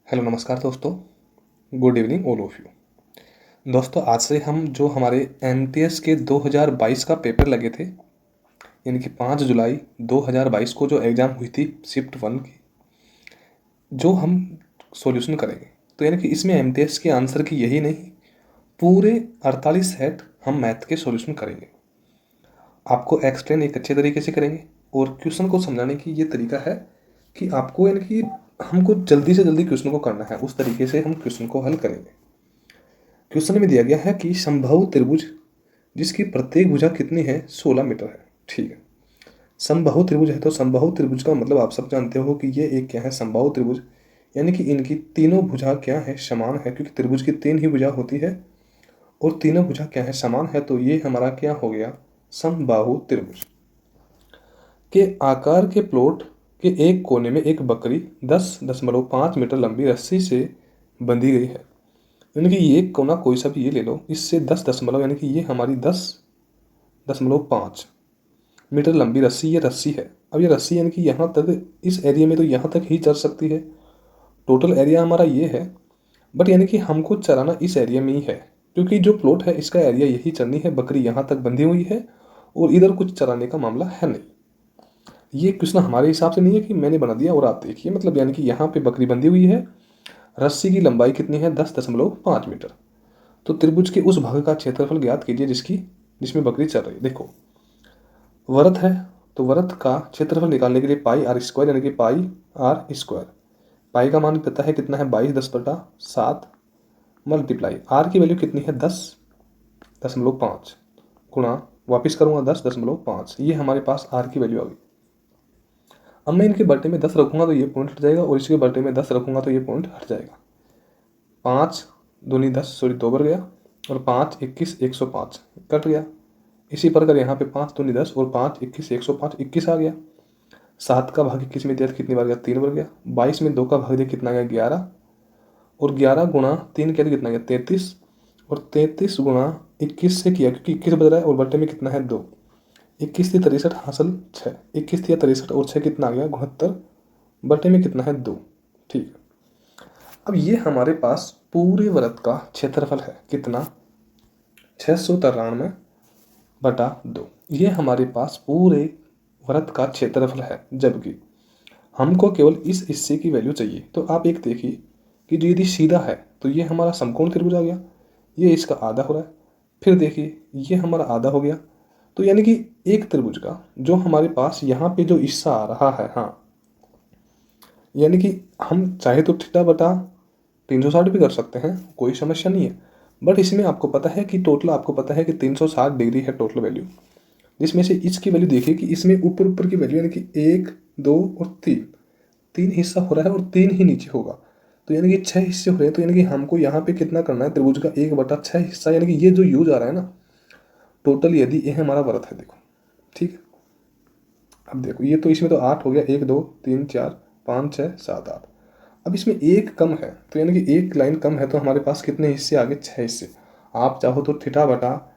Hello नमस्कार दोस्तों। Good evening all of you. दोस्तों आज से हम जो हमारे एमटीएस के 2022 का पेपर लगे थे, यानी कि 5 जुलाई 2022 को जो एग्ज़ाम हुई थी शिफ्ट 1 की, जो हम सॉल्यूशन करेंगे। तो यानी कि इसमें एमटीएस के आंसर की यही नहीं, पूरे 48 सेट हम मैथ के सॉल्यूशन करेंगे। आपको एक्सप्लेन एक अच्छे तरीके से करेंगे और क्वेश्चन को समझाने की ये तरीका है कि आपको यानी कि हमको जल्दी से जल्दी क्वेश्चन को करना है, उस तरीके से हम क्वेश्चन को हल करेंगे। क्वेश्चन में दिया गया है कि समबाहु त्रिभुज जिसकी प्रत्येक भुजा कितनी है, 16 मीटर है। ठीक है, समबाहु त्रिभुज है तो समबाहु त्रिभुज का मतलब आप सब जानते हो कि ये एक क्या है, समबाहु त्रिभुज, यानी कि इनकी तीनों भुजा क्या है, समान है, क्योंकि त्रिभुज की 3 ही भुजा होती है और तीनों भुजा क्या है, समान है। तो ये हमारा क्या हो गया, समबाहु त्रिभुज। के आकार के प्लॉट के एक कोने में एक बकरी 10.5 मीटर लंबी रस्सी से बंधी गई है। यानी कि ये कोना कोई सा भी ये ले लो, इससे 10 दशमलव यानी कि ये हमारी 10.5 मीटर लंबी रस्सी, ये रस्सी है। अब ये रस्सी यानी कि यहाँ तक, इस एरिया में तो यहाँ तक ही चल सकती है। टोटल एरिया हमारा ये है, बट यानी कि हमको चराना इस एरिया में ही है, क्योंकि जो प्लॉट है इसका एरिया यही चलनी है। बकरी यहाँ तक बंधी हुई है और इधर कुछ चराने का मामला है नहीं। ये क्वेश्चन हमारे हिसाब से नहीं है कि मैंने बना दिया और आप देखिए, मतलब यानी कि यहाँ पे बकरी बंधी हुई है, रस्सी की लंबाई कितनी है, 10.5 मीटर। तो त्रिभुज के उस भाग का क्षेत्रफल ज्ञात कीजिए जिसमें बकरी चल रही है। देखो वृत्त है, तो वृत्त का क्षेत्रफल निकालने के लिए पाई आर स्क्वायर यानी कि पाई आर स्क्वायर, पाई का मान पता है कितना है, 22/10 मल्टीप्लाई आर की वैल्यू कितनी है, 10.5 गुणा, वापिस करूँगा 10.5, ये हमारे पास आर की वैल्यू आ गई। अब मैं इनके बटे में 10 रखूँगा तो ये पॉइंट हट जाएगा और इसके बटे में 10 रखूँगा तो ये पॉइंट हट जाएगा। 5 दूनी 10, सॉरी 2 बार गया, और 5 21 105 कट गया। इसी प्रकार यहाँ पे 5 दूनी 10 और 5 21 105 21 आ गया। 7 का भाग 21 में दिया कितनी बार गया, 3 बार गया। 22 में 2 का भाग दिया कितना गया, 11, और 11 गुणा 3 किया तो कितना गया, 33, और 33 गुणा 21 से किया क्योंकि 21 बज रहा है और बटे में कितना है, 2। 21 थी 63 हासिल 6, 21 थी 63 और 6 कितना आ गया, 69, बटे में कितना है, 2। ठीक है, अब ये हमारे पास पूरे वृत्त का क्षेत्रफल है कितना, 693/2। ये हमारे पास पूरे वृत्त का क्षेत्रफल है, जबकि हमको केवल इस हिस्से की वैल्यू चाहिए। तो आप एक देखिए कि जो यदि सीधा है तो ये हमारा समकोण त्रिभुज आ गया, ये इसका आधा हो रहा है। फिर देखिए ये हमारा आधा हो गया। तो यानी कि एक त्रिभुज का जो हमारे पास यहाँ पे जो हिस्सा आ रहा है, हाँ, यानी कि हम चाहे तो थीटा बटा 360 भी कर सकते हैं, कोई समस्या नहीं है। बट इसमें आपको पता है कि टोटल, आपको पता है कि 360 डिग्री है टोटल वैल्यू, जिसमें से इसकी वैल्यू देखिए कि इसमें ऊपर ऊपर की वैल्यू यानी कि 1 2 और 3, 3 हिस्सा हो रहा है और 3 ही नीचे होगा। तो यानी कि 6 हिस्से हो रहे हैं। तो यानी कि हमको यहाँ पे कितना करना है, त्रिभुज का 1/6 हिस्सा, यानी कि ये जो यूज आ रहा है ना टोटल, यदि ये हमारा वृत्त है, देखो ठीक है। अब देखो ये तो इसमें तो 8 हो गया, 1 2 3 4 5 6 7 8। अब इसमें एक कम है, तो यानी कि एक लाइन कम है, तो हमारे पास कितने हिस्से आ गए, 6 हिस्से। आप चाहो तो थीटा बटा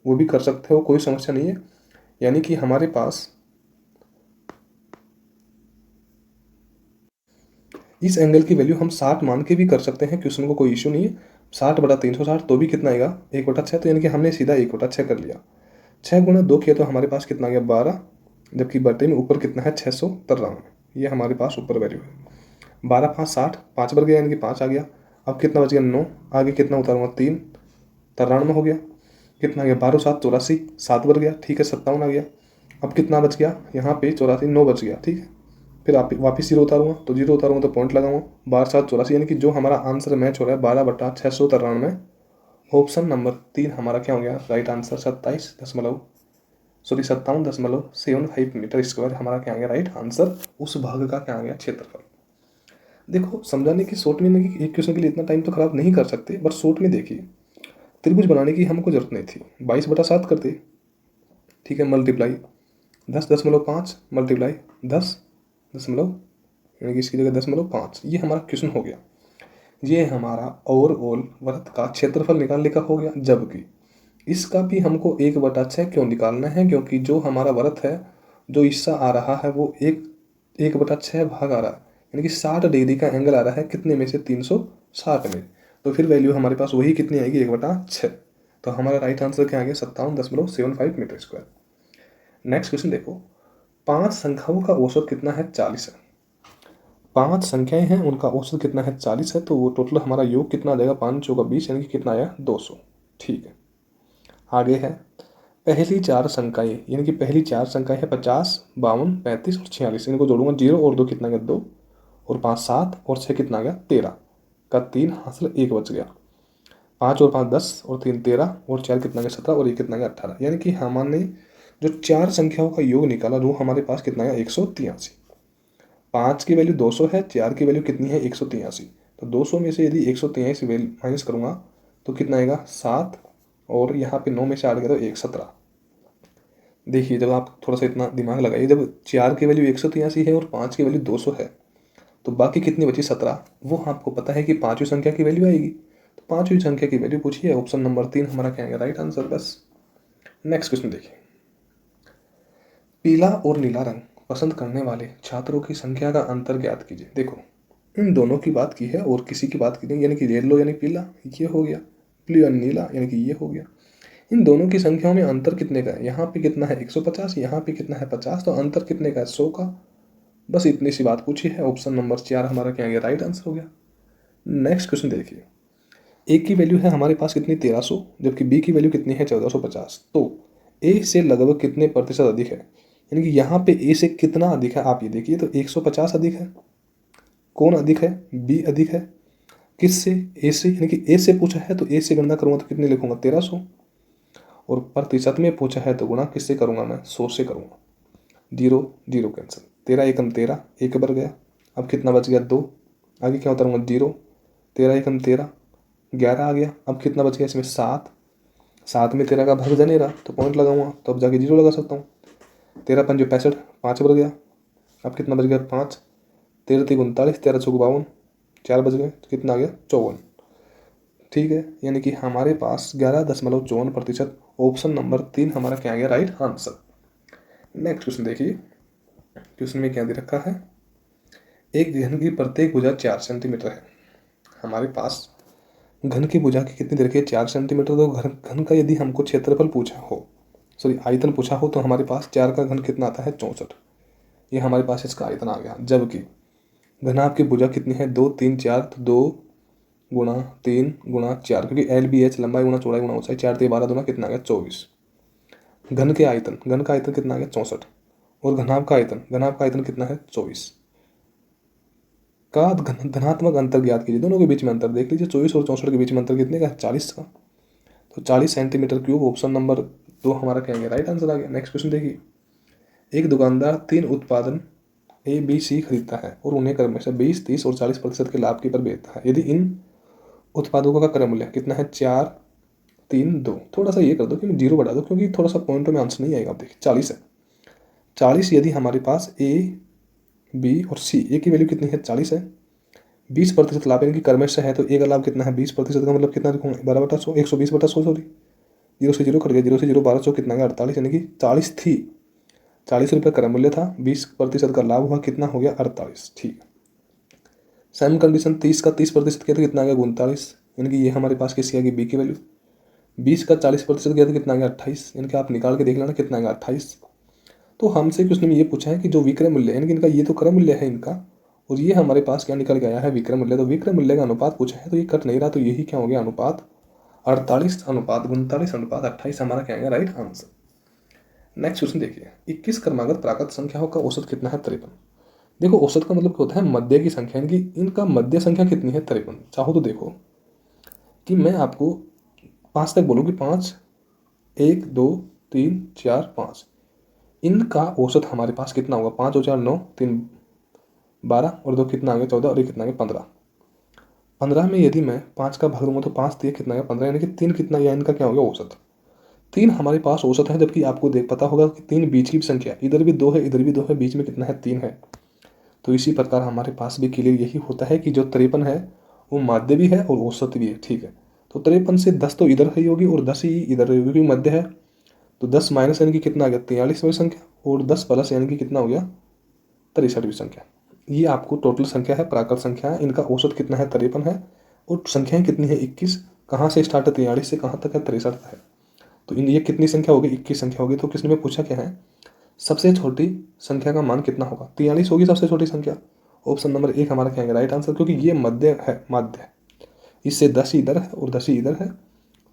वो भी कर सकते हो, कोई समस्या नहीं है। यानी कि हमारे पास इस एंगल की वैल्यू हम 60 मान के भी कर सकते हैं, क्वेश्चन को कोई इशू नहीं है। 60/360 तो भी कितना आएगा, 1/6। तो यानी कि हमने सीधा 1/6 कर लिया। 6 गुणा 2 किया तो हमारे पास कितना आ गया, 12, जबकि बटे में ऊपर कितना है, 693, ये हमारे पास ऊपर वैल्यू है। 12 5 60, 5 बढ़ गया यानी कि 5 आ गया। अब कितना बच गया, 9, आगे कितना उतारूंगा, 3, 93 हो गया। कितना आ गया, 12 7 84, 7 बढ़ गया, ठीक है, 57 आ गया। अब कितना बच गया यहाँ पे, 84, 9 बच गया, ठीक है। फिर आप वापिस जीरो उतारूंगा, तो जीरो उतारूंगा तो पॉइंट लगाऊंगा, 12 7 84, यानी कि जो हमारा आंसर मैच हो रहा है 12/693। ऑप्शन नंबर 3 हमारा क्या हो गया, राइट आंसर 57.75 मीटर स्क्वायर हमारा क्या आ गया, राइट आंसर। उस भाग का क्या आ गया, क्षेत्रफल। देखो समझाने की शॉर्ट में नहीं, एक क्वेश्चन के लिए इतना टाइम तो खराब नहीं कर सकते, बट शॉर्ट में देखिए त्रिभुज बनाने की हमको जरूरत नहीं थी, 22/7 करते, ठीक है, मल्टीप्लाई 10.5 मल्टीप्लाई 10 दशमलव, यानी कि इसकी जगह 10.5, ये हमारा क्वेश्चन हो गया। ये हमारा ओवरऑल वृत्त का क्षेत्रफल निकालने का हो गया, जबकि इसका भी हमको 1/6 क्यों निकालना है, क्योंकि जो हमारा वृत्त है, जो हिस्सा आ रहा है वो 1/6 भाग आ रहा है, यानी कि 60 डिग्री का एंगल आ रहा है कितने में से, 360 में। तो फिर वैल्यू हमारे पास वही कितनी आएगी, 1/6। तो हमारा राइट आंसर क्या आ गया, 57.75 मीटर स्क्वायर। नेक्स्ट क्वेश्चन देखो, 5 संख्याओं का औसत कितना है, 40 है। 5 संख्याएं हैं, उनका औसत कितना है, 40 है। तो वो टोटल हमारा योग कितना आ जाएगा, 5 चौका 20, यानी कि कितना आया, 200। ठीक है, आगे है पहली 4 संख्याएं, यानी कि पहली 4 संख्याएं है 50, 52, 35 और 46। इनको जोड़ूंगा, 0 और 2 कितना गया, 2 और 5 7 और 6 कितना गया, 13 का 3 हासिल 1 बच गया। 5 और 5 10 और 3 13 और 4 कितना गया, 17 और 1 कितना गया, 18। यानी कि हमने जो 4 संख्याओं का योग निकाला वो हमारे पास कितना गया, 183। 5 की वैल्यू 200 है, 4 की वैल्यू कितनी है, 183। तो 200 में से यदि 183 माइनस करूँगा तो कितना आएगा, 7, और यहाँ पे 9 में से 8 गया तो 117। देखिए जब आप थोड़ा सा इतना दिमाग लगाइए, जब 4 की वैल्यू 183 है और 5 की वैल्यू 200 है, तो बाकी कितनी बची, 17। वो आपको पता है कि 5वीं संख्या की वैल्यू आएगी, तो 5वीं संख्या की वैल्यू पूछिए। ऑप्शन नंबर 3 हमारा क्या है, राइट आंसर। बस नेक्स्ट क्वेश्चन देखिए, पीला और नीला रंग पसंद करने वाले छात्रों की संख्या का अंतर ज्ञात कीजिए। देखो इन दोनों की बात की है और किसी की बात की नहीं, यानी कि येलो यानी पीला ये हो गया, ब्लू यानी नीला यानी कि ये हो गया। इन दोनों की संख्याओं में अंतर कितने का है, यहाँ पे कितना है 150, यहाँ पे कितना है 50, तो अंतर कितने का है, 100 का। बस इतनी सी बात पूछी है। ऑप्शन नंबर 4 हमारा क्या है, राइट आंसर हो गया। नेक्स्ट क्वेश्चन देखिए, ए की वैल्यू है हमारे पास कितनी, 1300, जबकि बी की वैल्यू कितनी है, 1450। तो ए से लगभग कितने प्रतिशत अधिक है, यानी कि यहाँ पे ए से कितना अधिक है, आप ये देखिए। तो 150 अधिक है, कौन अधिक है, बी अधिक है। किससे, ए से, यानी कि ए से पूछा है तो ए से गणना करूँगा तो कितने लिखूंगा, 1300। और प्रतिशत में पूछा है तो गुणा किससे करूँगा, मैं 100 से करूँगा। 0 0 कैंसिल, 13 एकम 13, एक बढ़ गया। अब कितना बच गया, 2। आगे क्या उतारूँगा, 0, 13 एकम 13, 11 आ गया। अब कितना बच गया इसमें, 7। 7 में 13 का भाग जा नहीं रहा तो पॉइंट लगाऊंगा, तो अब जाके 0 लगा सकता हूँ। 13 5 65, 5 बढ़ गया। अब कितना बच गया, 5। 13 3 39, 13 चौक 52, 4 बच गए तो कितना आ गया, 54। ठीक है, यानी कि हमारे पास 11.54%। ऑप्शन नंबर 3 हमारा क्या आ गया, राइट आंसर। नेक्स्ट क्वेश्चन देखिए, क्वेश्चन में क्या दे रखा है, एक घन की प्रत्येक भुजा 4 सेंटीमीटर है। हमारे पास घन की भुजा की कितनी दे रखी है, 4 सेंटीमीटर। तो घन का यदि हमको क्षेत्रफल पूछा हो, सॉरी आयतन पूछा हो, तो हमारे पास 4 का घन कितना आता है, 64। ये हमारे पास इसका आयतन आ गया। जबकि घनाभ की भुजा कितनी है, 2 3 4, तो 2 गुणा 3 गुणा 4, क्योंकि एल बी एच लंबाई गुणा चौड़ाई गुणा ऊंचाई, 4 3 12 दूना कितना आ गया, 24। घन के आयतन, घन का आयतन कितना आ गया, 64। और घनाभ का आयतन कितना है, 24 का धनात्मक अंतर ज्ञात कीजिए। दोनों के बीच में अंतर देख लीजिए, 24 और 64 के बीच में अंतर कितने का है, 40 का। तो 40 सेंटीमीटर क्यूब। ऑप्शन नंबर 2 हमारा कहेंगे राइट आंसर आ गया। नेक्स्ट क्वेश्चन देखिए, एक दुकानदार 3 उत्पादन ए बी सी खरीदता है और उन्हें क्रमशः 20 30 और 40% के लाभ की पर बेचता है। यदि इन उत्पादों का क्रय मूल्य कितना है, 4 3 2। थोड़ा सा ये कर दो क्योंकि 0 बढ़ा दो, क्योंकि थोड़ा सा पॉइंटों में आंसर नहीं आएगा। आप देखिए 40 है। 40 यदि हमारे पास ए बी और सी, ए की वैल्यू कितनी है, 40 है। 20% लाभ यानी कि क्रमशः है, तो ए का लाभ कितना है, 20% का मतलब कितना लिखूंगा, 12/100, 120/100, सॉरी 0 से 0 कट गया, 0 से 0 1200 कितना गया, 48, यानी कि 40 थी, 40 रुपये क्रय मूल्य था, 20% का लाभ हुआ, कितना हो गया, 48। ठीक है, सेम कंडीशन 30 का 30% किया तो कितना आ गया, 39, यानी कि ये हमारे पास किसकी आ गई, बी की वैल्यू। 20 का 40% किया तो कितना आ गया, 28, यानी कि आप निकाल के देख लेना कितना आएगा, 28। तो हमसे क्वेश्चन में ये पूछा है कि जो विक्रय मूल्य है, यानी कि इनका ये तो क्रय मूल्य है इनका, और ये हमारे पास क्या निकल के आया है, विक्रय मूल्य। तो विक्रय मूल्य का अनुपात पूछा है, तो ये कट नहीं रहा, तो यही क्या हो गया, अनुपात 48 अनुपात 39 अनुपात 28 हमारा क्या आएगा, राइट आंसर। नेक्स्ट क्वेश्चन देखिए, 21 क्रमागत प्राकृत संख्याओं का औसत कितना है, 53। देखो औसत का मतलब क्या होता है, मध्य की संख्या, यानी कि इनका मध्य संख्या कितनी है, 53। चाहो तो देखो कि मैं आपको 5 तक बोलूँ कि 5 1 2 3 4 5, इनका औसत हमारे पास कितना होगा, 5 और 4 9, 3 12 और 2 कितना आ गया, 14 और ये कितना आ गया, 15। 15 में यदि मैं 5 का भाग दूंगा तो 5 दिए कितना गया, 15, यानी कि 3 कितना गया, इनका क्या हो गया, औसत। 3 हमारे पास औसत है, जबकि आपको देख पता होगा कि 3 बीच की संख्या, इधर भी 2 है इधर भी 2 है, बीच में कितना है, 3 है। तो इसी प्रकार हमारे पास भी क्लियर यही होता है कि जो 53 है वो माध्य भी है और औसत भी है। ठीक है, तो 53 से 10 तो इधर ही होगी और 10 ही इधर होगी, क्योंकि मध्य है। तो 10 माइनस यानी कि कितना आ गया, 43वीं संख्या, और 10 प्लस यानी कि कितना हो गया, 63वीं संख्या। ये आपको टोटल संख्या है, प्राकृत संख्या है, इनका औसत कितना है 53 है, और संख्याएं कितनी है 21। कहाँ से स्टार्ट है 43 से कहाँ तक है 63 है। तो इन ये कितनी संख्या होगी 21 संख्या होगी। तो किसने में पूछा क्या है, सबसे छोटी संख्या का मान कितना होगा, 43 होगी सबसे छोटी संख्या। ऑप्शन नंबर 1 हमारा क्या है राइट आंसर, क्योंकि ये मध्य है, माध्य। इससे 10 ही इधर है और 10 ही इधर है,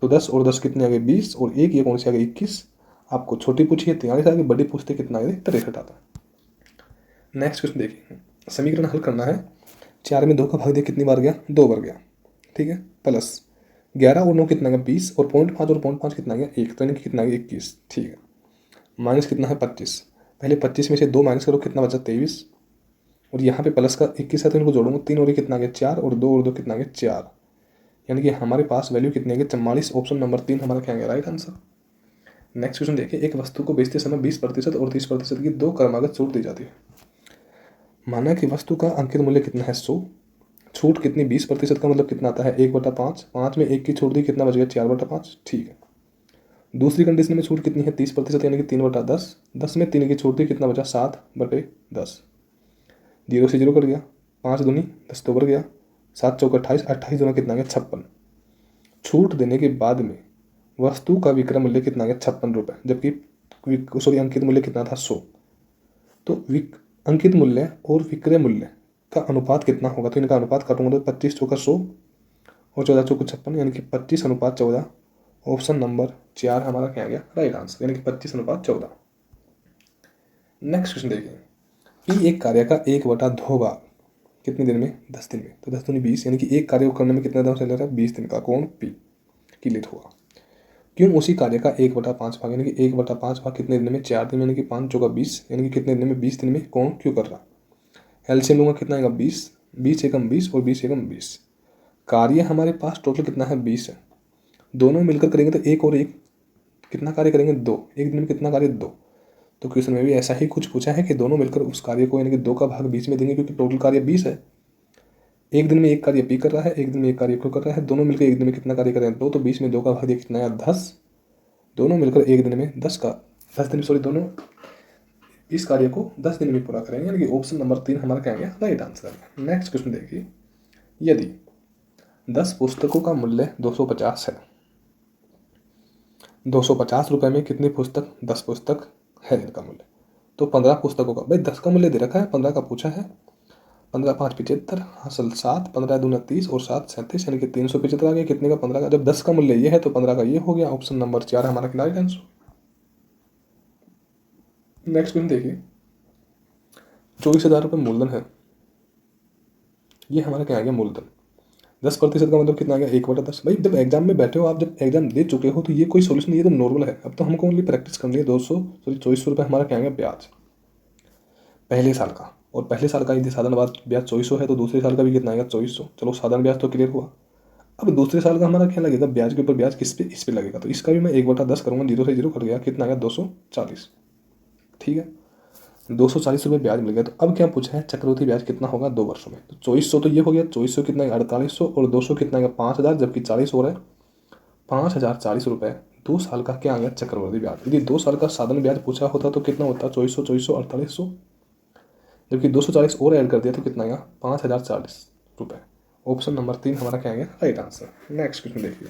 तो 10 और 10 कितने आ गए 20, और एक ये कौन सी आ गई 21। आपको छोटी पूछी है 43 आ गई, बड़ी पूछते कितना आ गई 63 आता है। नेक्स्ट क्वेश्चन देखिए, समीकरण हल करना है। 4 में 2 का भाग दिया कितनी बार गया, 2 बार गया, ठीक है। प्लस 11 और 9 कितना गया 20, और 0.5 और 0.5 कितना गया 1, तो इनकी कितना गया 21, ठीक है। माइनस कितना है 25, पहले 25 में से 2 माइनस करो कितना बचा 23, और यहाँ पे प्लस का 21 है तो इनको जोड़ूंगा 3 और ये कितना गया 4, और 2 और 2 कितना गया 4, यानी कि हमारे पास वैल्यू कितनी है 44। ऑप्शन नंबर 3 हमारा क्या है राइट आंसर। नेक्स्ट क्वेश्चन देखिए, एक वस्तु को बेचते समय 20% और 30% की दो क्रमागत छूट दी जाती है। माना कि वस्तु का अंकित मूल्य कितना है 100, छूट कितनी 20% का मतलब कितना आता है 1/5, 5 में 1 की छूट दी कितना बच गया 4/5, ठीक है। दूसरी कंडीशन में छूट कितनी है 30% यानी कि 3/10, 10 में 3 की छूट दी कितना बचा 7/10, 0 से 0 कट गया, 5 दूनी 10 तो बढ़ गया, 7 चौक 28, 28 दूना कितना गया 56। छूट देने के बाद में वस्तु का विक्रय मूल्य कितना गया 56 रुपये, जबकि सॉरी अंकित मूल्य कितना था 100। तो अंकित मूल्य और विक्रय मूल्य का अनुपात कितना होगा, तो इनका अनुपात काटूंगा तो 25 चौका 100 और 14 चौका 56, यानी कि 25:14। ऑप्शन नंबर 4 हमारा क्या आ गया राइट आंसर, यानी कि 25:14। नेक्स्ट क्वेश्चन देखिए, पी एक कार्य का 1/2 भाग कितने दिन में 10 दिन में, तो 10 दूनी 20, यानी कि एक कार्य को करने में कितना दिन चल रहा है 20 दिन का, कौन पी की लेट होगा। क्यों उसी कार्य का 1/5 भाग, यानी कि 1/5 भाग कितने दिन में 4 दिन में, यानी कि 5 चौका 20, यानी कि कितने दिन में 20 दिन में, कौन क्यों कर रहा। एलसीएम लूंगा कितना आएगा 20, 20 एकम 20 और 20 एकम 20। कार्य हमारे पास टोटल कितना है 20 है, दोनों मिलकर करेंगे तो एक और एक कितना कार्य करेंगे 2, एक दिन में कितना कार्य 2। तो क्वेश्चन में भी ऐसा ही कुछ पूछा है कि दोनों मिलकर उस कार्य को यानी कि 2 का भाग 20 में देंगे, क्योंकि टोटल कार्य 20 है। एक दिन में एक कार्य पी कर रहा है, एक दिन में एक कार्य क्यों कर रहा है, दोनों मिलकर एक दिन में कितना कार्य कर रहे हैं 2, तो 20 में 2 का भाग दिया कितना है 10, दोनों मिलकर एक दिन में 10 दिन सॉरी दोनों इस कार्य को 10 दिन में पूरा करेंगे, यानी कि ऑप्शन नंबर 3 हमारा क्या गया राइट आंसर। नेक्स्ट क्वेश्चन देखिए, यदि 10 पुस्तकों का मूल्य 250 है, 250 रुपये में कितनी पुस्तक 10 पुस्तक है इनका मूल्य, तो 15 पुस्तकों का, भाई 10 का मूल्य दे रखा है 15 का पूछा है, 15 5 75 हासिल 7, 15 दूना 30 और 7 37, यानी कि 375 आ गया कितने का 15 का। जब 10 का मूल्य ये है तो 15 का ये हो गया, ऑप्शन नंबर 4 हमारा राइट आंसर। नेक्स्ट क्वेश्चन देखिए, 24,000 रुपये मूलधन है, ये हमारा क्या आ गया मूलधन। 10% का मतलब कितना आ गया 1/10। भाई जब एग्जाम में बैठे हो आप, जब एग्जाम दे चुके हो तो ये कोई सोल्यूशन, ये तो नॉर्मल है। अब तो हमको ओनली प्रैक्टिस करनी है। 2400 रुपये हमारा क्या आ गया ब्याज पहले साल का, और पहले साल का यदि साधारण ब्याज 2400 है तो दूसरे साल का भी कितना आएगा 2400। चलो साधारण ब्याज तो क्लियर हुआ। अब दूसरे साल का हमारा क्या लगेगा, ब्याज के ऊपर ब्याज किस पे, इस पे लगेगा। तो इसका भी मैं 1/10 करूँगा, 0 से 0 कट गया कितना आएगा 240, ठीक है। 240 रुपये ब्याज मिल गया। तो अब क्या पूछा है चक्रवृद्धि ब्याज कितना होगा 2 वर्षों में। तो 2400 तो ये हो गया, 2400 कितना है 4800, और 200 कितना है 5000, जबकि 40 हो रहा है 5040 रुपये 2 साल का क्या आ गया चक्रवृद्धि ब्याज। यदि 2 साल का साधारण ब्याज पूछा होता तो कितना होता 2400 2400 4800, जबकि 240 और ऐड कर दिया तो कितना आएगा 5040 रुपये। ऑप्शन नंबर 3 हमारा क्या आ गया राइट आंसर। नेक्स्ट क्वेश्चन देखिए,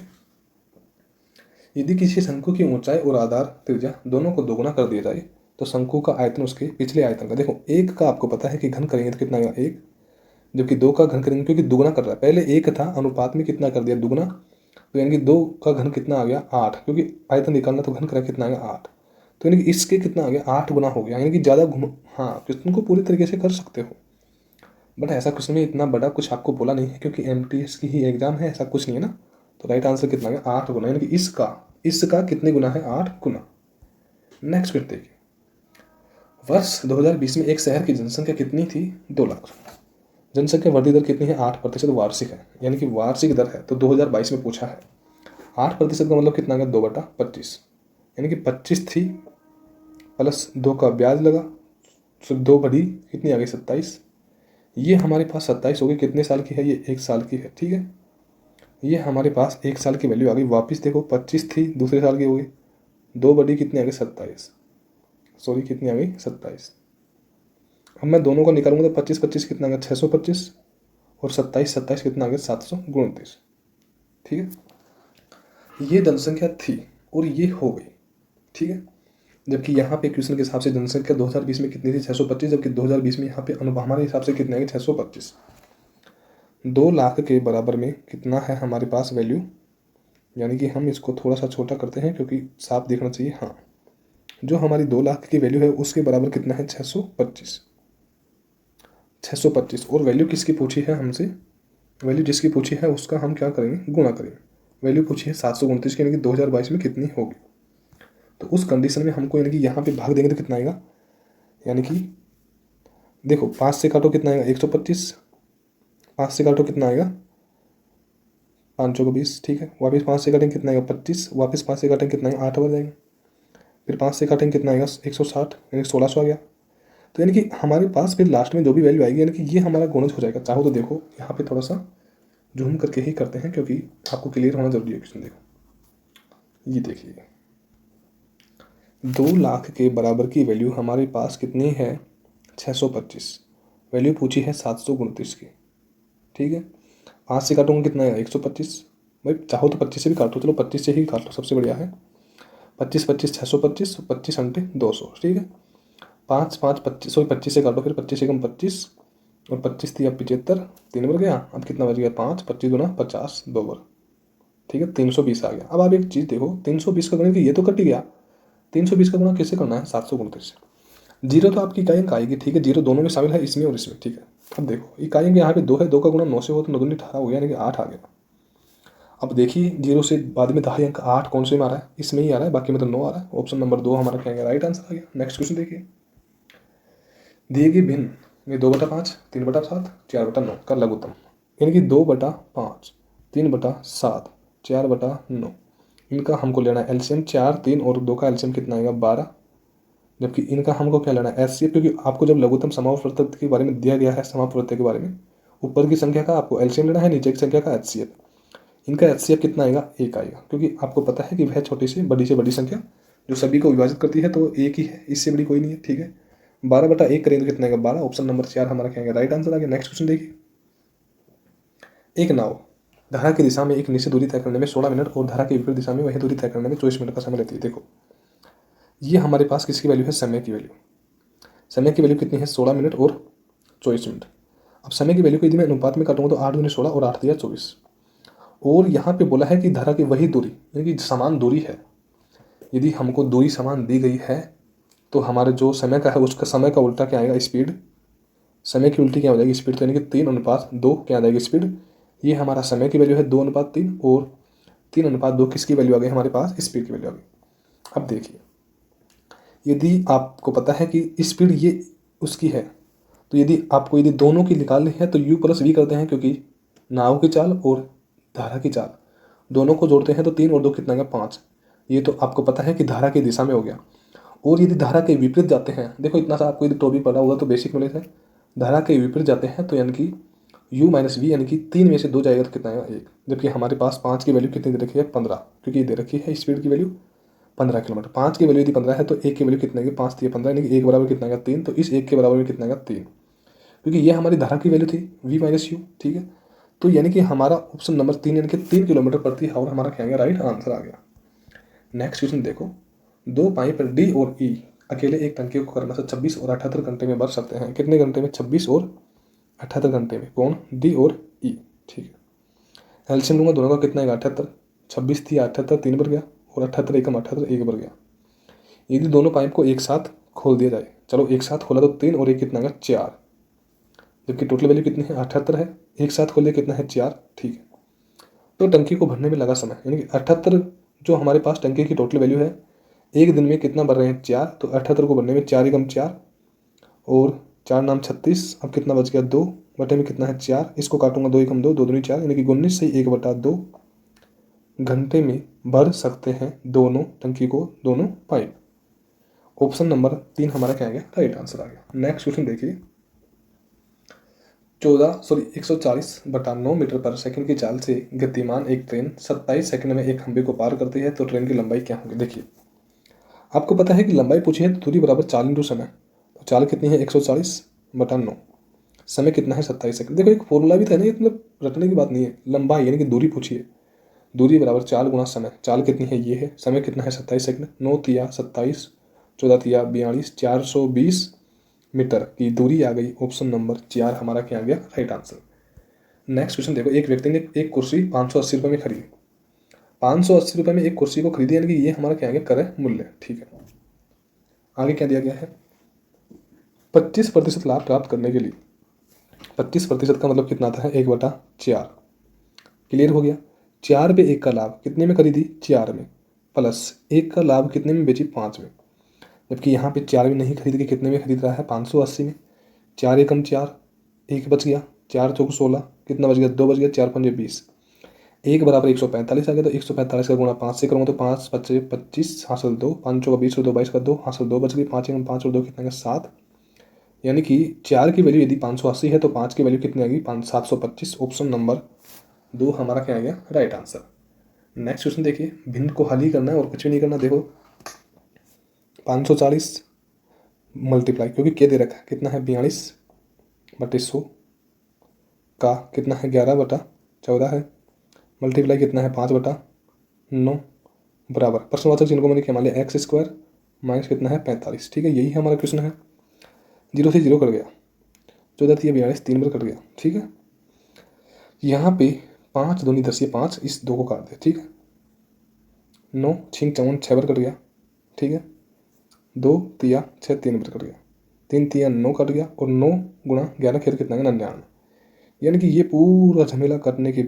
यदि किसी शंकु की ऊंचाई और आधार त्रिज्या दोनों को दोगुना कर दिया जाए तो शंकु का आयतन उसके पिछले आयतन का, देखो एक का आपको पता है कि घन करेंगे तो कितना आएगा 1, जबकि 2 का घन करेंगे क्योंकि दुगुना कर रहा है, पहले 1 था अनुपात में कितना कर दिया दुगुना, तो यानी कि 2 का घन कितना आ गया 8, क्योंकि आयतन निकालना तो घन करा कितना आ गया 8, तो यानी कि इसके कितना आ गया 8 गुना हो गया, यानी कि ज़्यादा हाँ क्वेश्चन को पूरी तरीके से कर सकते हो। बट ऐसा क्वेश्चन में इतना बड़ा कुछ आपको बोला नहीं है, क्योंकि MTS की ही एग्जाम है, ऐसा कुछ नहीं है ना। तो राइट आंसर कितना आ गया 8 गुना, यानी कि इसका कितने गुना है 8 गुना। नेक्स्ट क्वेश्चन देखिए, वर्ष 2020 में एक शहर की जनसंख्या कितनी थी 2 लाख। जनसंख्या वृद्धि दर कितनी है 8% वार्षिक है, यानी कि वार्षिक दर है। तो 2022 में पूछा है 8% का मतलब कितना आ गया 2/25, यानी कि 25 थी प्लस 2 का ब्याज लगा, फिर 2 बढ़ी कितनी आ गई 27। ये हमारे पास 27 हो गई, कितने साल की है ये 1 साल की है, ठीक है। ये हमारे पास 1 साल की वैल्यू आ गई। वापस देखो 25 थी दूसरे साल की हो गई, 2 बढ़ी कितनी आ गई 27, सॉरी कितनी आ गई 27। अब मैं दोनों को निकालूंगा तो 25 25 कितना आ गया 625 और 27 27 कितना आ गया 729। ठीक है, ये जनसंख्या थी और ये हो गई। ठीक है, जबकि यहाँ पे क्वेश्चन के हिसाब से जनसंख्या 2020 में कितनी थी 625, जबकि 2020 में यहाँ पे हमारे हिसाब से कितने आएंगे 625। 2 लाख के बराबर में कितना है हमारे पास वैल्यू, यानी कि हम इसको थोड़ा सा छोटा करते हैं क्योंकि साफ देखना चाहिए। हाँ, जो हमारी 2 लाख की वैल्यू है उसके बराबर कितना है 625। 625 और वैल्यू किसकी पूछी है हमसे, वैल्यू जिसकी पूछी है उसका हम क्या करेंगे, गुणा करेंगे। वैल्यू पूछी है 729 की, यानी कि 2022 में कितनी होगी। तो उस कंडीशन में हमको यानी कि यहाँ पे भाग देंगे तो कितना आएगा, यानी कि देखो 5 से काटो कितना आएगा 125, 5 से काटो कितना आएगा 5 चौको 20। ठीक है, वापस 5 से काटेंगे कितना आएगा 25, वापस 5 से काटेंगे कितना आएगा 8 बन जाएंगे। फिर 5 से काटेंगे कितना आएगा 160, यानी 1600 आ गया। तो यानी कि हमारे पास फिर लास्ट में जो भी वैल्यू आएगी यानी कि ये हमारा गुणज हो जाएगा। चाहो तो देखो यहाँ पे थोड़ा सा जूम करके ही करते हैं क्योंकि आपको क्लियर होना जरूरी है क्वेश्चन। देखो ये देखिए 2 लाख के बराबर की वैल्यू हमारे पास कितनी है 625, वैल्यू पूछी है 729 की। ठीक है, 5 से काटूंगा कितना है 125, भाई चाहो तो 25 से भी काटो, चलो 25 से ही काट लो सबसे बढ़िया है। 25 25 625, 25 अंटे 200। ठीक है, 5 5 25 सॉरी 25 से काटो, फिर 25 से कम 25 और 25 थी अब 75, 3 बार गया, अब कितना बच गया 5, 25 गुना 50 2 बार। ठीक है, 320 आ गया। अब आप एक चीज़ देखो 320 का गुणा ये तो कट ही गया, 320 का गुणा किससे करना है 729 से। जीरो तो आपकी इकाई अंक आएगी। ठीक है, जीरो दोनों में शामिल है, इसमें और इसमें। ठीक है, अब देखो इकाई अंक यहाँ पे 2 है, 2 का गुणा 9 से हो तो 9 दूनी 18 हो गया, यानी कि 8 आ गया। अब देखिए जीरो से बाद में दहाई अंक 8 कौन से में आ रहा है, इसमें ही आ रहा है, बाकी में तो 9 आ रहा है। ऑप्शन नंबर 2 हमारा क्या है, राइट आंसर आ गया। नेक्स्ट क्वेश्चन देखिए, दिए गए भिन्न में 2/5, 3/7, 4/9 का लघुत्तम, यानी कि 2/5, 3/7, 4/9, इनका हमको लेना है एलसीएम। 4 3 और 2 का एलसीएम कितना आएगा 12, जबकि इनका हमको क्या लेना है एचसीएफ, क्योंकि आपको जब लघुत्तम समापवर्तक के बारे में दिया गया है, समापवर्तक के बारे में ऊपर की संख्या का आपको एलसीएम लेना है, नीचे की संख्या का एचसीएफ। इनका एचसीएफ कितना आएगा 1 आएगा, क्योंकि आपको पता है कि वह छोटी से बड़ी संख्या जो सभी को विभाजित करती है तो एक ही है, इससे बड़ी कोई नहीं है। ठीक है, 12/1 करेंगे तो कितना आएगा 12। ऑप्शन नंबर 4 हमारा क्या आएगा, राइट आंसर आ गया। नेक्स्ट क्वेश्चन देखिए, एक नाव धारा की दिशा में एक निश्चित दूरी तय करने में 16 मिनट और धारा की विपरीत दिशा में वही दूरी तय करने में 24 मिनट का समय लेती है। देखो ये हमारे पास किसकी वैल्यू है, समय की वैल्यू। समय की वैल्यू कितनी है 16 मिनट और 24 मिनट। अब समय की वैल्यू को यदि मैं अनुपात में काटूंगा तो 8 दूनी 16 और 8 दिया 24। और यहाँ पे बोला है कि धारा की वही दूरी, यानी कि समान दूरी है। यदि हमको दूरी समान दी गई है तो हमारे जो समय का है उसका समय का उल्टा क्या आएगा, स्पीड। समय की उल्टी क्या हो जाएगी, स्पीड। तो यानी कि 3:2 क्या आ जाएगी, स्पीड। ये हमारा समय की वैल्यू है 2:3 और 3:2 किसकी वैल्यू आ गई हमारे पास, स्पीड की वैल्यू आ गई। अब देखिए यदि आपको पता है कि स्पीड ये उसकी है, तो यदि दोनों की निकालनी है तो u + v करते हैं, क्योंकि नाव की चाल और धारा की चाल दोनों को जोड़ते हैं तो 3 और 2 कितना गया 5। ये तो आपको पता है कि धारा की दिशा में हो गया। और यदि धारा के विपरीत जाते हैं, देखो इतना सा आपको यदि टॉपिक पढ़ा होगा तो बेसिक नॉलेज है, धारा के विपरीत जाते हैं तो यानी कि u - v यानी कि 3 में से 2 जाएगा तो कितना आएगा 1। जबकि हमारे पास 5 की वैल्यू कितनी दे रखी है 15, क्योंकि दे रखी है स्पीड की वैल्यू 15 किलोमीटर। 5 की वैल्यू यदि 15 है तो 1 की वैल्यू कितने की 5 थी 15, यानी कि 1 बराबर कितना आएगा 3। तो इस 1 के बराबर में कितना आएगा 3, क्योंकि ये हमारी धारा की वैल्यू थी v - u। ठीक है, तो यानी कि हमारा ऑप्शन नंबर 3 यानी कि 3 किलोमीटर प्रति आवर हमारा क्या आएगा, राइट आंसर आ गया। नेक्स्ट क्वेश्चन देखो, 2 पाइप डी और ई अकेले एक टंकी को करना से 26 और 78 घंटे में भर सकते हैं। कितने घंटे में, 26 और 78 घंटे में। कौन, डी और ई। ठीक है, एलसीएम लूंगा दोनों का कितना आएगा 78, 26 थी 78 3 बार गया और 78 एकम 78 1 बार गया। यदि दोनों पाइप को एक साथ खोल दिया जाए, चलो एक साथ खोला तो 3 और 1 कितना आएगा 4, जबकि टोटल वैल्यू कितनी है 78 है, एक साथ खोल दिया कितना है 4। ठीक है, तो टंकी को भरने में लगा समय यानी कि 78 जो हमारे पास टंकी की टोटल वैल्यू है, एक दिन में कितना भर रहे हैं 4, तो 78 को भरने में 4 एकम 4 और 4 नाम 36। अब कितना बच गया 2 बटे में कितना है 4, इसको काटूंगा 2 एकम 2, 2 दूनी 4, यानी कि 19 से 1/2 घंटे में भर सकते हैं दोनों टंकी को, दोनों पाइप। ऑप्शन नंबर 3 हमारा क्या आ गया, राइट आंसर आ गया। नेक्स्ट क्वेश्चन देखिए, 140/9 मीटर पर सेकंड की चाल से गतिमान एक ट्रेन 27 सेकंड में एक खंभे को पार करती है तो ट्रेन की लंबाई क्या होगी। देखिए आपको पता है कि लंबाई पूछी है तो दूरी बराबर चाल इंटू समय, तो चाल कितनी है 140 बटा 9। समय कितना है 27 सेकंड। देखो एक फॉर्मूला भी था ना, ये मतलब रटने की बात नहीं है, लंबाई यानी कि दूरी पूछिए। दूरी बराबर 4 गुना समय। चाल कितनी है ये है, समय कितना है 27 सेकंड। 9 तिया 27, 14 तिया 42, 420 मीटर की दूरी आ गई। ऑप्शन नंबर 4 हमारा क्या आ गया, राइट आंसर। नेक्स्ट क्वेश्चन देखो, एक व्यक्ति ने एक कुर्सी 580 रुपये में खरीदी। 580 रुपये में एक कुर्सी को खरीदी, यानी कि ये हमारा क्या आ गया, क्रय मूल्य। ठीक है, आगे क्या दिया गया है, 25% लाभ प्राप्त करने के लिए। 25% का मतलब कितना आता है, 1/4। क्लियर हो गया। 4 पे 1 का लाभ कितने में खरीदी, 4 में, प्लस 1 का लाभ कितने में बेची, 5 में। जबकि यहाँ पे 4 में नहीं खरीद के कितने में खरीद रहा है, 580 में। 4 एकम 4, 1 बच गया, 4 चौक 16, कितना बच गया, 2 बच गया, 4 पंजे 20, 1 बराबर 145 आ गया। तो 145 का गुणा 5 से करूँगा तो 5 पच्चे 25 हासिल 2, 5 चौका 20 और 2 22 का 2 हासिल 2 बच गई। 5 एकम 5 और 2 कितना है 7, यानी कि 4 की वैल्यू यदि 580 है तो 5 की वैल्यू कितनी आ गई, 725। ऑप्शन नंबर 2 हमारा क्या आ गया, राइट आंसर। नेक्स्ट क्वेश्चन देखिए, भिन्न को हल ही करना है और कुछ भी नहीं करना। देखो 540 मल्टीप्लाई, क्योंकि के दे रखा है, कितना है 42/100 का कितना है 11/14 है, मल्टीप्लाई कितना है 5/9 बराबर प्रश्नवाचक चिन्ह को मैंने क्या मान लिया, x² माइनस कितना है 45। ठीक है, यही हमारा क्वेश्चन है। 0 से 0 कट गया, 14 तिया 42, 3 बार कट गया। ठीक है, यहाँ पे 5 दूनी 10, ये 5, इस 2 को काट दे। ठीक है, 9 छिंग 54, 6 बार कट गया। ठीक है, 2 तिया 6, 3 बार कट गया, 3 तिया 9 कट गया, और 9 गुणा 11 खेल कितना है 99। यानी कि ये पूरा झमेला करने के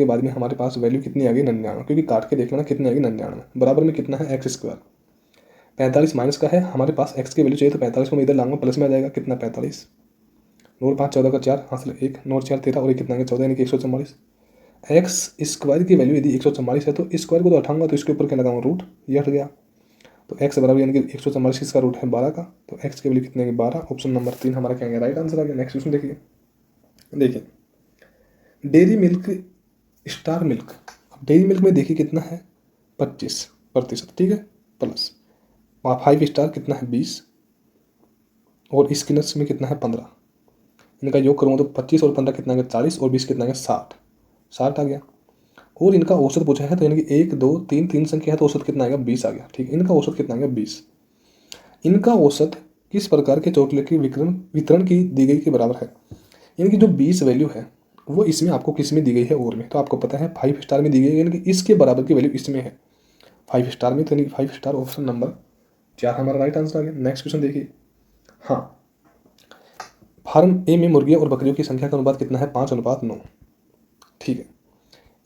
बाद में, हमारे पास वैल्यू कितनी आ गई, 99। क्योंकि काट के देख लेना कितनी आ गई, 99 बराबर में कितना है x²। 45 माइनस का है, हमारे पास x की वैल्यू चाहिए, तो 45 को मैं इधर लाऊंगा, प्लस में आ जाएगा कितना 45, 9 5 14 का 4 हासिल 1, 9 4 13 और 1 कितना है 14, यानी कि 144। x² की वैल्यू यदि 144 है तो स्क्वायर को तो हटाऊंगा, तो इसके ऊपर क्या लगाऊंगा, रूट, ये हट गया। तो x बराबर यानी कि 144 किसका रूट है, 12 का। तो x की वैल्यू कितने की 12। ऑप्शन नंबर 3 हमारा क्या है, राइट आंसर आ गया। नेक्स्ट क्वेश्चन देखिए डेयरी मिल्क स्टार मिल्क। अब डेयरी मिल्क में देखिए कितना है 25%। ठीक है, प्लस 5 स्टार कितना है 20, और स्किनर्स में कितना है 15। इनका योग करूँगा तो 25 और 15 कितना है 40, और 20 कितना है 60 आ गया। और इनका औसत पूछा है, तो यानी कि 1 2 3 संख्या है, तो औसत कितना आएगा 20 आ गया। ठीक, इनका औसत कितना आएगा 20। इनका औसत किस प्रकार के चॉकलेट की वितरण की दी गई के बराबर है। यानी कि जो 20 वैल्यू है वो इसमें आपको किस में दी गई है, और में, तो आपको पता है 5 स्टार में दी गई है, यानी कि इसके बराबर की वैल्यू इसमें है 5 स्टार में, तो यानी कि 5 स्टार। ऑप्शन नंबर 4 हमारा राइट आंसर आ गया। नेक्स्ट क्वेश्चन देखिए, हाँ, फार्म ए में मुर्गियों और बकरियों की संख्या का अनुपात कितना है, 5:9। ठीक है,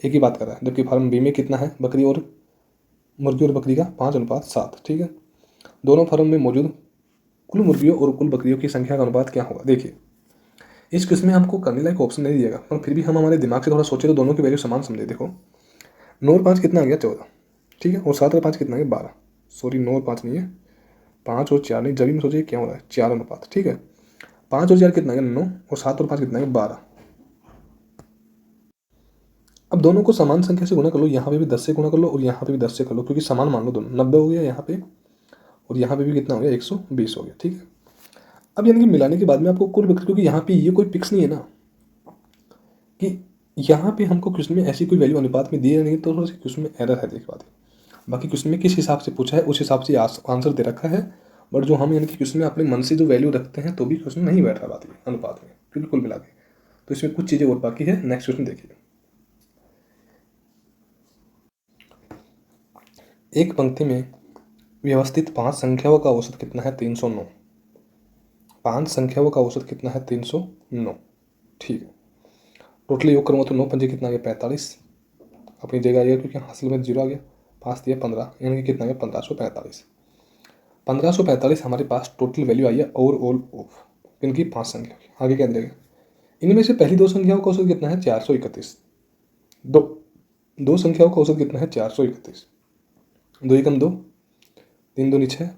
एक ही बात कर रहा है, जबकि फार्म बी में कितना है, मुर्गी और बकरी का 5:7। ठीक है, दोनों फार्म में मौजूद कुल मुर्गियों और कुल बकरियों की संख्या का अनुपात क्या होगा। देखिए इस क्वेश्चन में हमको करने लायक ऑप्शन नहीं दिएगा, पर फिर भी हम हमारे दिमाग से थोड़ा सोचे तो दोनों की वैल्यू समान समझे। देखो 9 और 5 कितना आ गया 14। ठीक है, और 7 और 5 कितना आ गया 12। सॉरी 9 और 5 नहीं है, 5 और 4 नहीं, जब भी मैं सोचिए क्या हो रहा है 4:5। ठीक है, 5 और 4 कितना आ गया 9, और 7 और 5 कितना आ गया 12। अब दोनों को समान संख्या से गुणा कर लो, यहाँ पे भी 10 से गुणा कर लो और यहाँ पे भी 10 से कर लो, क्योंकि समान मान लो दोनों। 90 हो गया यहाँ पे, और यहाँ पे भी कितना हो गया 120 हो गया। ठीक है, अब यानी कि मिलाने के बाद में आपको कुल, क्योंकि यहाँ पे ये कोई फिक्स नहीं है ना कि यहाँ पे हमको क्वेश्चन में ऐसी कोई वैल्यू अनुपात में दी नहीं, तो थोड़ा सा क्वेश्चन में एरर है। देख बात, बाकी क्वेश्चन में किस हिसाब से पूछा है उस हिसाब से आंसर दे रखा है, बट जो हम यानी कि क्वेश्चन में अपने मन से जो वैल्यू रखते हैं तो भी क्वेश्चन नहीं बैठ रहा बात है अनुपात में, क्योंकि कुल मिला के। तो इसमें कुछ चीज़ें और बाकी है। नेक्स्ट क्वेश्चन देखिए, एक पंक्ति में व्यवस्थित 5 संख्याओं का औसत कितना है 309। 5 संख्याओं का औसत कितना है 309। ठीक है, टोटल योग करूँगा तो 9 पंजे कितना आ गया 45, अपनी जगह आएगा क्योंकि हासिल में 0 आ गया, 5 दिया 15, यानी कि कितना आ गया 1545। 1545 हमारे पास टोटल वैल्यू आई है और ऑल ऑफ इनकी 5 संख्या की। आगे क्या देगा, इनमें से पहली 2 संख्याओं का औसत कितना है 431। दो संख्याओं का औसत कितना है 431। 2 एकम 2, 3 दूनी 6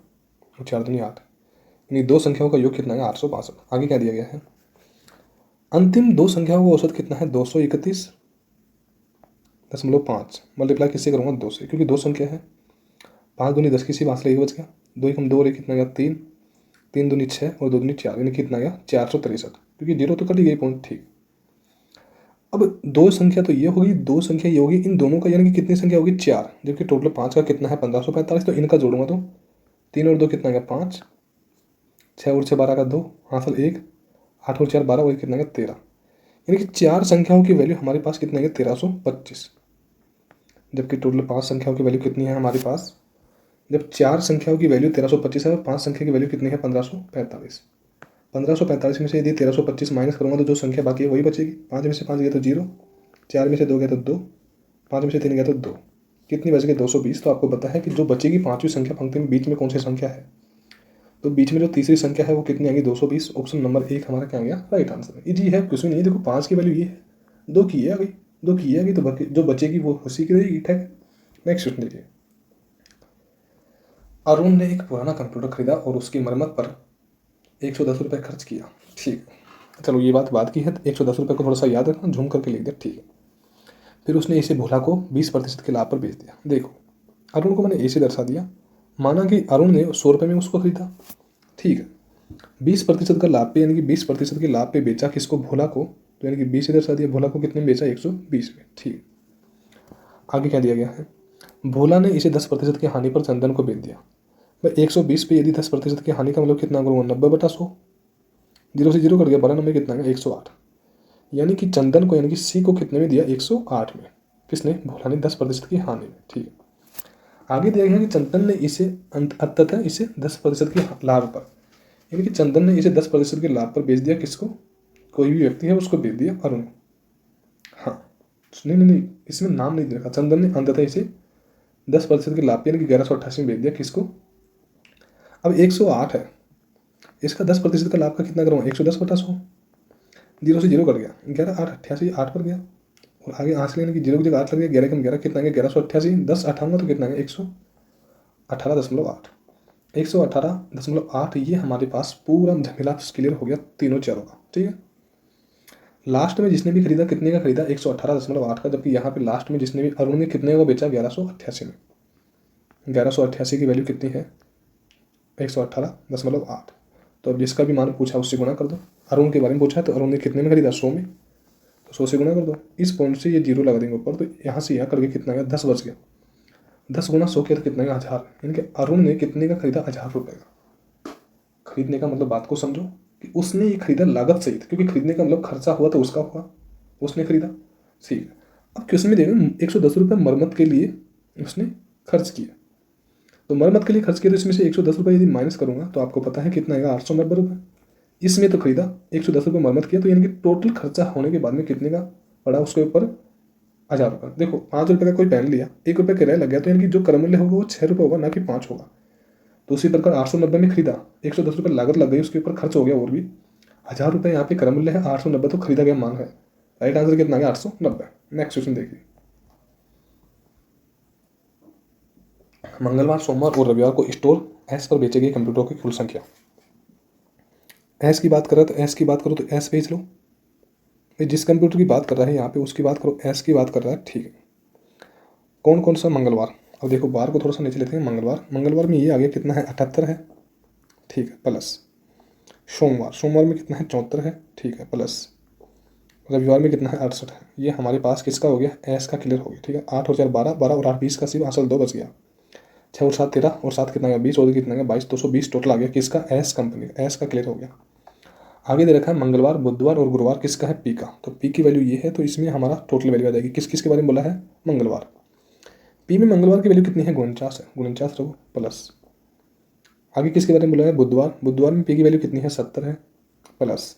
और 4 दूनी 8, यानी 2 संख्याओं का योग कितना है 862। आगे क्या दिया गया है, अंतिम 2 संख्याओं का औसत कितना है 231.5 मल्टीप्लाई किससे करूँगा 2 से, क्योंकि 2 संख्या है। 5 दूनी 10 की सी बात 1 बच गया, 2 एकम 2 और 1 कितना गया 3, 3 दूनी 6 और 2 दूनी 4, यानी कितना गया 463, क्योंकि 0 तो कट ही गई पॉइंट। ठीक, अब दो संख्या तो ये होगी, दो संख्या ये होगी, इन दोनों का यानी कि कितनी संख्या होगी 4, जबकि टोटल 5 का कितना है 1545। तो इनका जोड़ूंगा तो 3 और 2 कितना गया 5, 6 और 6 12 का 2, हासिल 1, 8 और 4 12 और कितना गया 13, यानी कि 4 संख्याओं की वैल्यू हमारे पास कितना है 1325, जबकि टोटल 5 संख्याओं की वैल्यू कितनी है हमारे पास। जब 4 संख्याओं की वैल्यू 1325 है और 5 संख्या की वैल्यू कितनी है 1545। 1545 में से यदि 1325 माइनस करूँगा तो जो संख्या बाकी है वही बचेगी। 5 में से 5 गया तो 0, 4 में से 2 गया तो 2, 5 में से 3 गया तो 2, कितनी बच गई 220। तो आपको पता है कि जो बचेगी 5वीं संख्या पंक्ति में बीच में कौन सी संख्या है, तो बीच में जो तीसरी संख्या है वो कितनी आएगी 220। ऑप्शन नंबर 1 हमारा क्या आ गया राइट आंसर। इजी है, कुछ भी नहीं है। देखो 5 की वैल्यू ये है, 2 की ये आ गई, 2 की ये आ गई, तो जो बचेगी वो उसी की रहेगी। ठीक है, नेक्स्ट क्वेश्चन देखिए। अरुण ने एक पुराना कंप्यूटर खरीदा और उसकी मरम्मत पर 110 रुपये खर्च किया। ठीक, चलो ये बात की है, तो 110 रुपये को थोड़ा सा याद रखना, झूम करके लिख दिया। ठीक है, फिर उसने इसे भोला को 20% के लाभ पर बेच दिया। देखो अरुण को मैंने ऐसे दर्शा दिया, माना कि अरुण ने 100 रुपये में उसको खरीदा। ठीक है, 20% का लाभ पे, यानी कि 20% के लाभ पे बेचा किसको, भोला को, तो यानी कि 20 से दर्शा दिया। भोला को कितने में बेचा 120 में। ठीक, आगे क्या दिया गया है, भोला ने इसे 10% की हानि पर चंदन को बेच दिया। भाई 120 पे यदि 10% की हानि का मतलब कितना करूँगा 90/100, 0 से 0 कट गया, 12 नंबर कितना है 108, यानी कि चंदन को यानी कि सी को कितने में दिया 108 में, किसने, भोला ने 10% की हानि में। ठीक है, आगे दिया गया कि चंदन ने इसे अंततः इसे 10% की लाभ पर, यानी कि चंदन ने इसे 10% के लाभ पर बेच दिया किसको, कोई भी व्यक्ति है उसको बेच दिया अरुण। हाँ नहीं, इसमें नाम नहीं देखा, चंदन ने अंततः इसे 10% के लाभ पे यानी कि 1188 में बेच दिया किसको। अब 108 है, इसका 10% का लाभ का कितना करूँगा 110/100, 0 से 0 कट गया, 11 8 88 8 पर गया, और आगे आंसर लेने की 0 की जगह 8 लग गया, 11 कम 11 कितना गया 1188, 10 अठाऊंगा तो कितना गया 118.8, 118.8। ये हमारे पास पूरा झमेला क्लियर हो गया तीनों चारों का। ठीक है, लास्ट में जिसने भी खरीदा कितने का खरीदा 118.8 का, जबकि यहाँ पे लास्ट में जिसने भी अरुण ने कितने को बेचा 1188 में। 1188 की वैल्यू कितनी है 118.8। तो अब जिसका भी मान पूछा उससे गुणा कर दो। अरुण के बारे में पूछा है तो अरुण ने कितने में खरीदा 100 में, तो 100 से गुणा कर दो। इस पॉइंट से ये 0 लगा देंगे ऊपर, तो यहाँ से यहाँ करके कितना गया 10 बच गया। 10 गुना 100 किया तो कितना गया 1000, यानी कि अरुण ने कितने का खरीदा 1000 रुपये का। खरीदने का मतलब बात को समझो कि उसने ये खरीदा लागत सहित, क्योंकि खरीदने का मतलब खर्चा हुआ तो उसका हुआ, उसने खरीदा। ठीक है, अब क्वेश्चन में देखें 110 रुपये मरम्मत के लिए उसने खर्च किया, तो मरम्मत के लिए खर्च किया तो इसमें से 110 रुपये यदि माइनस करूँगा तो आपको पता है कितना आएगा 890 रुपये। इसमें तो खरीदा 110 रुपये मरम्मत किया, तो यानी कि टोटल खर्चा होने के बाद में कितने का पड़ा उसके ऊपर 1000 रुपये। देखो 5 रुपये का कोई पेन लिया, 1 रुपये किराया लग गया, तो यानी कि जो क्रम मूल्य होगा वो 6 रुपये होगा, ना कि 5 होगा। तो उसी प्रकार 890 में खरीदा, 110 रुपये लागत लग गई, उसके ऊपर खर्च हो गया और भी 1000 रुपये यहाँ पे क्रम मूल्य है, 890 तो खरीदा गया मान है। राइट आंसर कितना गया 890। नेक्स्ट क्वेश्चन देखिए। मंगलवार, सोमवार और रविवार को स्टोर एस पर बेचे गए कंप्यूटरों की कुल संख्या। एस की बात कर रहा है तो एस की बात करो तो एस बेच लो। जिस कंप्यूटर की बात कर रहा है यहाँ पे उसकी बात करो, एस की बात कर रहा है। ठीक है, कौन कौन सा मंगलवार, अब देखो बार को थोड़ा सा नीचे लेते हैं। मंगलवार में ये आ गया कितना है 78 है। ठीक है, प्लस सोमवार में कितना है 74 है। ठीक है, प्लस रविवार में कितना है 68 है। ये हमारे पास किसका हो गया एस का क्लियर हो गया। ठीक है, 8 और 4 12, 12 और 8 20 का सिर्फ हासिल 2 बच गया। 6 और 7 13 और 7 कितना गया 20 और कितना गया 22, 220 टोटल आ गया किसका एस कंपनी, एस का क्लियर हो गया। आगे दे रखा है मंगलवार, बुधवार और गुरुवार किसका है पी का, तो पी की वैल्यू ये है, तो इसमें हमारा टोटल वैल्यू आ जाएगी। किस किस के बारे में बोला है मंगलवार, पी में मंगलवार की वैल्यू कितनी है 49 है, 49 रहो प्लस। आगे किसके बारे में बोला है बुधवार में पी की वैल्यू कितनी है 70 है प्लस।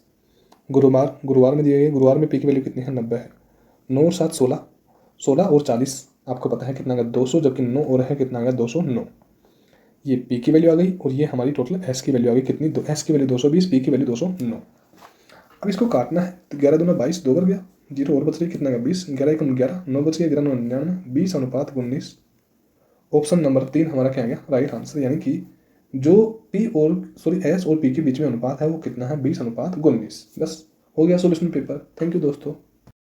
गुरुवार में दिए गए, गुरुवार में पी की वैल्यू कितनी है 90 है। 9 और 7 16, 16 और 40 आपको पता है कितना गया 200, जबकि 9 और है कितना गया 209। ये पी की वैल्यू आ गई और ये हमारी टोटल एस की वैल्यू आ गई कितनी, एस की वैल्यू 220, पी की वैल्यू 209। अब इसको काटना है तो 11 दूना 22, 2 कर गया, 0 और बच रही कितना गया 20, 11 1 11, 9 बच गया, 11 9 99, 20:19। ऑप्शन नंबर 3 हमारा क्या आ गया राइट आंसर, यानी कि जो एस और पी के बीच में अनुपात है वो कितना है 20:19। बस हो गया सॉल्यूशन पेपर। थैंक यू दोस्तों।